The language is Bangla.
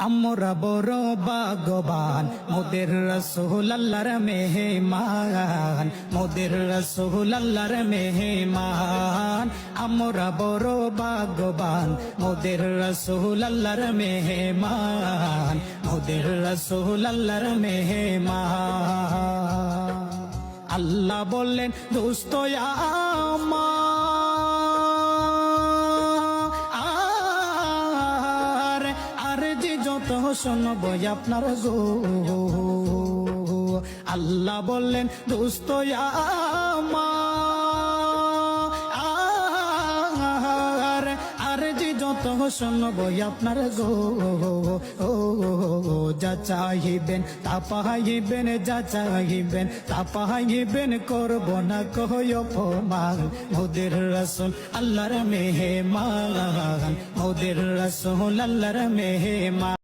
আমরা বড় ভাগ্যবান মোদের রাসূল আল্লাহর মেহমান, মোদের রাসূল আল্লাহর মেহমান। আমরা বড় ভাগ্যবান মোদের রাসূল আল্লাহর মেহমান, মোদের রাসূল আল্লাহর মেহমান। আল্লাহ বললেন দোস্ত আমার আর যে যত শোনব আপনার গো। আল্লাহ বললেন দোস্ত আমার আর যে যত শোনব আপনার গো। যা চাহিবেন তা পাইবেন, যা চাহিবেন তা পাইবেন, করব না কই অপমান। মোদের রাসূল আল্লাহর মেহমান, মোদের রাসূল আল্লাহর মেহমান।